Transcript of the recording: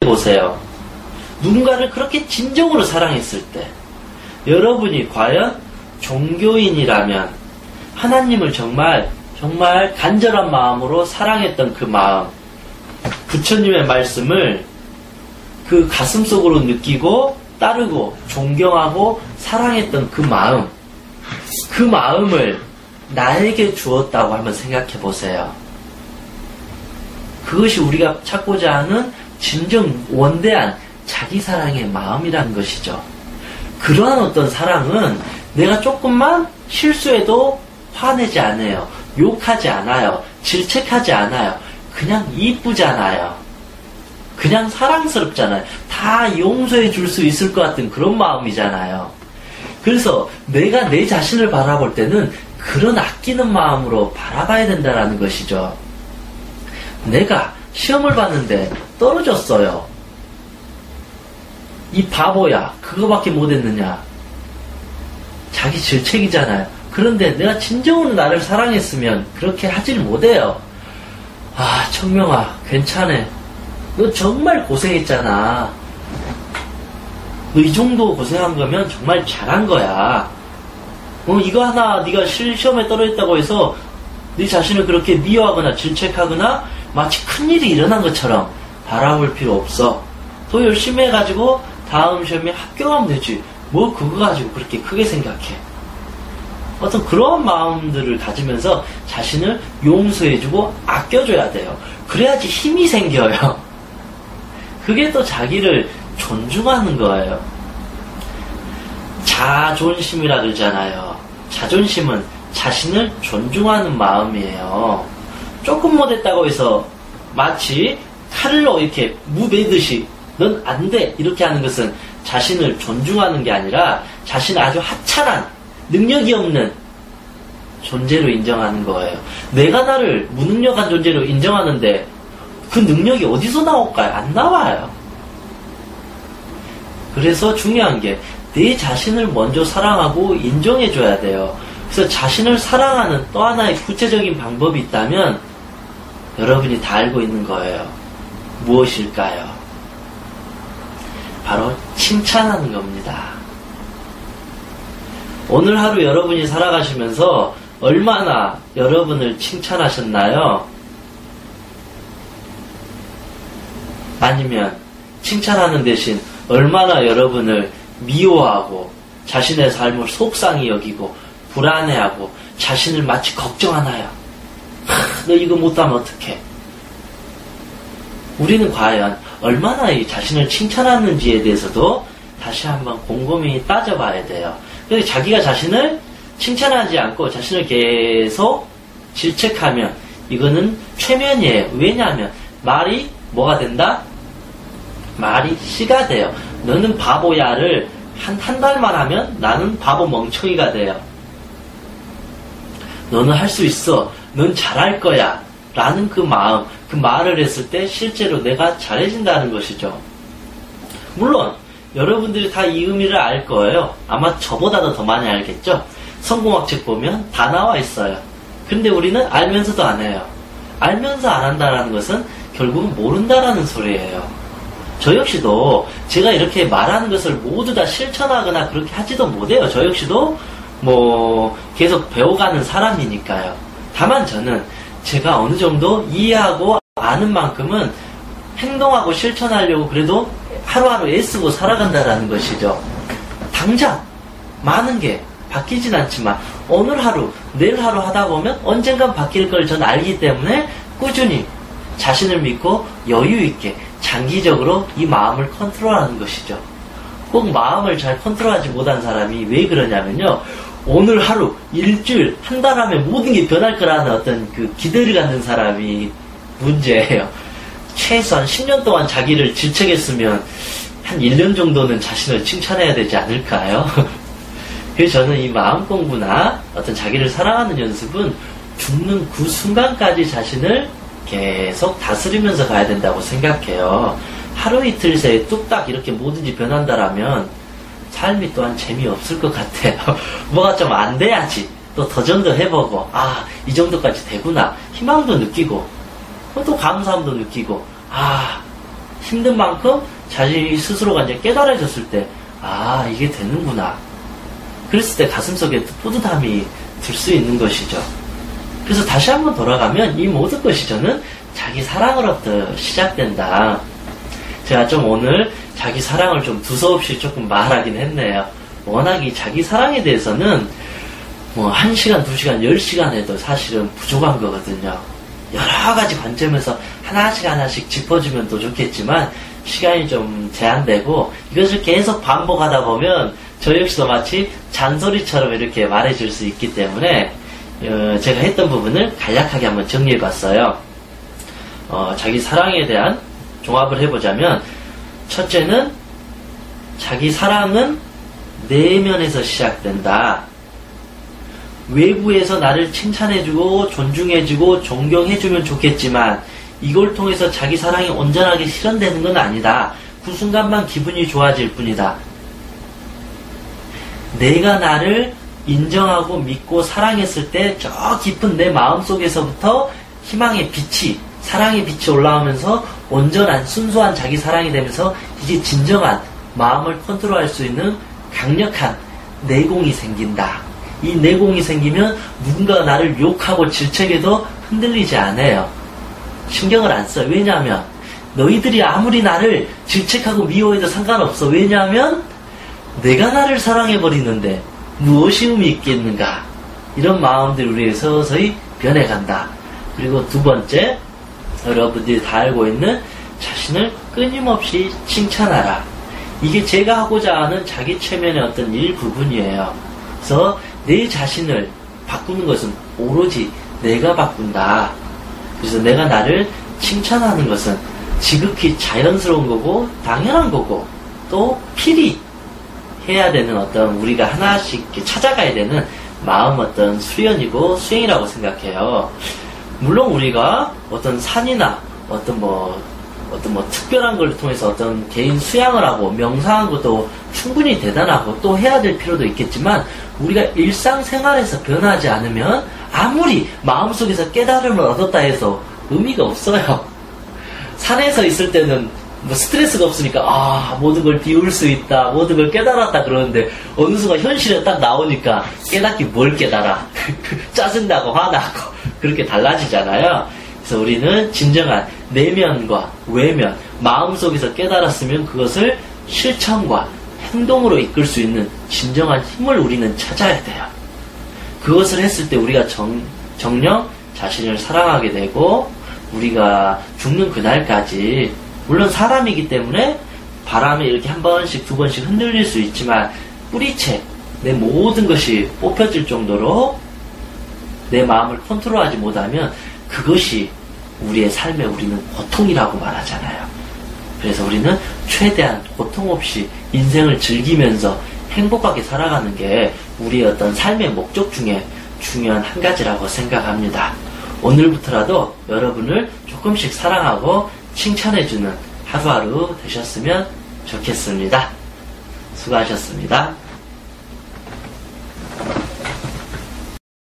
보세요. 누군가를 그렇게 진정으로 사랑했을 때 여러분이 과연 종교인이라면 하나님을 정말 간절한 마음으로 사랑했던 그 마음, 부처님의 말씀을 그 가슴속으로 느끼고 따르고 존경하고 사랑했던 그 마음을 나에게 주었다고 한번 생각해 보세요. 그것이 우리가 찾고자 하는 진정 원대한 자기 사랑의 마음이라는 것이죠. 그러한 어떤 사랑은 내가 조금만 실수해도 화내지 않아요. 욕하지 않아요. 질책하지 않아요. 그냥 이쁘잖아요. 그냥 사랑스럽잖아요. 다 용서해 줄 수 있을 것 같은 그런 마음이잖아요. 그래서 내가 내 자신을 바라볼 때는 그런 아끼는 마음으로 바라봐야 된다는 것이죠. 내가 시험을 봤는데 떨어졌어요. 이 바보야, 그거밖에 못했느냐. 자기 질책이잖아요. 그런데 내가 진정으로 나를 사랑했으면 그렇게 하질 못해요. 아, 청명아, 괜찮아. 너 정말 고생했잖아. 너 이 정도 고생한 거면 정말 잘한 거야. 이거 하나 네가 시험에 떨어졌다고 해서 네 자신을 그렇게 미워하거나 질책하거나 마치 큰일이 일어난 것처럼 바라볼 필요 없어. 더 열심히 해가지고 다음 시험에 합격하면 되지. 뭐 그거 가지고 그렇게 크게 생각해. 어떤 그런 마음들을 가지면서 자신을 용서해주고 아껴줘야 돼요. 그래야지 힘이 생겨요. 그게 또 자기를 존중하는 거예요. 자존심이라 그러잖아요. 자존심은 자신을 존중하는 마음이에요. 조금 못했다고 해서 마치 칼로 이렇게 무베듯이 넌 안 돼 이렇게 하는 것은 자신을 존중하는 게 아니라 자신을 아주 하찮은 능력이 없는 존재로 인정하는 거예요. 내가 나를 무능력한 존재로 인정하는데 그 능력이 어디서 나올까요? 안 나와요. 그래서 중요한 게 내 자신을 먼저 사랑하고 인정해줘야 돼요. 그래서 자신을 사랑하는 또 하나의 구체적인 방법이 있다면 여러분이 다 알고 있는 거예요. 무엇일까요? 바로 칭찬하는 겁니다. 오늘 하루 여러분이 살아가시면서 얼마나 여러분을 칭찬하셨나요? 아니면 칭찬하는 대신 얼마나 여러분을 미워하고 자신의 삶을 속상히 여기고 불안해하고 자신을 마치 걱정하나요? 너 이거 못하면 어떡해? 우리는 과연 얼마나 이 자신을 칭찬하는지에 대해서도 다시 한번 곰곰이 따져봐야 돼요. 그래서 자기가 자신을 칭찬하지 않고 자신을 계속 질책하면 이거는 최면이에요. 왜냐하면 말이 뭐가 된다? 말이 씨가 돼요. 너는 바보야를 한 달만 하면 나는 바보 멍청이가 돼요. 너는 할 수 있어. 넌 잘할 거야. 라는 그 마음, 그 말을 했을 때 실제로 내가 잘해진다는 것이죠. 물론 여러분들이 다 이 의미를 알 거예요. 아마 저보다도 더 많이 알겠죠. 성공학 책 보면 다 나와 있어요. 근데 우리는 알면서도 안 해요. 알면서 안 한다는 것은 결국은 모른다라는 소리예요. 저 역시도 제가 이렇게 말하는 것을 모두 다 실천하거나 그렇게 하지도 못해요. 저 역시도 계속 배워가는 사람이니까요. 다만 저는 제가 어느 정도 이해하고 아는 만큼은 행동하고 실천하려고 그래도 하루하루 애쓰고 살아간다라는 것이죠. 당장 많은 게 바뀌진 않지만 오늘 하루, 내일 하루 하다 보면 언젠간 바뀔 걸 전 알기 때문에 꾸준히 자신을 믿고 여유 있게 장기적으로 이 마음을 컨트롤하는 것이죠. 꼭 마음을 잘 컨트롤하지 못한 사람이 왜 그러냐면요. 오늘 하루, 일주일, 한 달 하면 모든 게 변할 거라는 어떤 그 기대를 갖는 사람이 문제예요. 최소한 10년 동안 자기를 질책했으면 한 1년 정도는 자신을 칭찬해야 되지 않을까요? 그래서 저는 이 마음 공부나 어떤 자기를 사랑하는 연습은 죽는 그 순간까지 자신을 계속 다스리면서 가야 된다고 생각해요. 하루 이틀 새에 뚝딱 이렇게 뭐든지 변한다라면 삶이 또한 재미없을 것 같아요. 뭐가 좀 안 돼야지 또 도전도 해보고 이 정도까지 되구나 희망도 느끼고 또 감사함도 느끼고 힘든 만큼 자신이 스스로가 이제 깨달아졌을 때, 아, 이게 되는구나. 그랬을 때 가슴속에 뿌듯함이 들 수 있는 것이죠. 그래서 다시 한번 돌아가면 이 모든 것이 저는 자기 사랑으로부터 시작된다. 제가 좀 오늘 자기 사랑을 좀 두서없이 조금 말하긴 했네요. 워낙 이 자기 사랑에 대해서는 뭐 1시간, 2시간, 10시간 해도 사실은 부족한 거거든요. 여러 가지 관점에서 하나씩 짚어주면 또 좋겠지만 시간이 좀 제한되고 이것을 계속 반복하다 보면 저 역시도 마치 잔소리처럼 이렇게 말해줄 수 있기 때문에 제가 했던 부분을 간략하게 한번 정리해봤어요. 자기 사랑에 대한 종합을 해보자면 첫째는 자기 사랑은 내면에서 시작된다. 외부에서 나를 칭찬해주고 존중해주고 존경해주면 좋겠지만 이걸 통해서 자기 사랑이 온전하게 실현되는 건 아니다. 그 순간만 기분이 좋아질 뿐이다. 내가 나를 인정하고 믿고 사랑했을 때 저 깊은 내 마음속에서부터 희망의 빛이, 사랑의 빛이 올라오면서 온전한 순수한 자기 사랑이 되면서 이제 진정한 마음을 컨트롤할 수 있는 강력한 내공이 생긴다. 이 내공이 생기면 누군가가 나를 욕하고 질책해도 흔들리지 않아요. 신경을 안 써요. 왜냐하면 너희들이 아무리 나를 질책하고 미워해도 상관없어. 왜냐하면 내가 나를 사랑해버리는데 무엇이 의미 있겠는가. 이런 마음들이 우리에 서서히 변해간다. 그리고 두 번째, 여러분들이 다 알고 있는 자신을 끊임없이 칭찬하라. 이게 제가 하고자 하는 자기 체면의 어떤 일부분이에요. 그래서 내 자신을 바꾸는 것은 오로지 내가 바꾼다. 그래서 내가 나를 칭찬하는 것은 지극히 자연스러운 거고 당연한 거고 또 필히 해야 되는 어떤 우리가 하나씩 이렇게 찾아가야 되는 마음 어떤 수련이고 수행이라고 생각해요. 물론 우리가 어떤 산이나 어떤 뭐 특별한 걸 통해서 어떤 개인 수양을 하고 명상한 것도 충분히 대단하고 또 해야 될 필요도 있겠지만 우리가 일상생활에서 변하지 않으면 아무리 마음속에서 깨달음을 얻었다 해서 의미가 없어요. 산에서 있을 때는 뭐 스트레스가 없으니까 모든 걸 비울 수 있다, 모든 걸 깨달았다 그러는데 어느 순간 현실에 딱 나오니까 깨닫기 뭘 깨달아. 짜증나고 화나고 그렇게 달라지잖아요. 그래서 우리는 진정한 내면과 외면, 마음속에서 깨달았으면 그것을 실천과 행동으로 이끌 수 있는 진정한 힘을 우리는 찾아야 돼요. 그것을 했을 때 우리가 정녕 자신을 사랑하게 되고 우리가 죽는 그날까지 물론 사람이기 때문에 바람에 이렇게 한 번씩 두 번씩 흔들릴 수 있지만 뿌리채 내 모든 것이 뽑혀질 정도로 내 마음을 컨트롤하지 못하면 그것이 우리의 삶에 우리는 고통이라고 말하잖아요. 그래서 우리는 최대한 고통 없이 인생을 즐기면서 행복하게 살아가는 게 우리의 어떤 삶의 목적 중에 중요한 한 가지라고 생각합니다. 오늘부터라도 여러분을 조금씩 사랑하고 칭찬해주는 하루하루 되셨으면 좋겠습니다. 수고하셨습니다.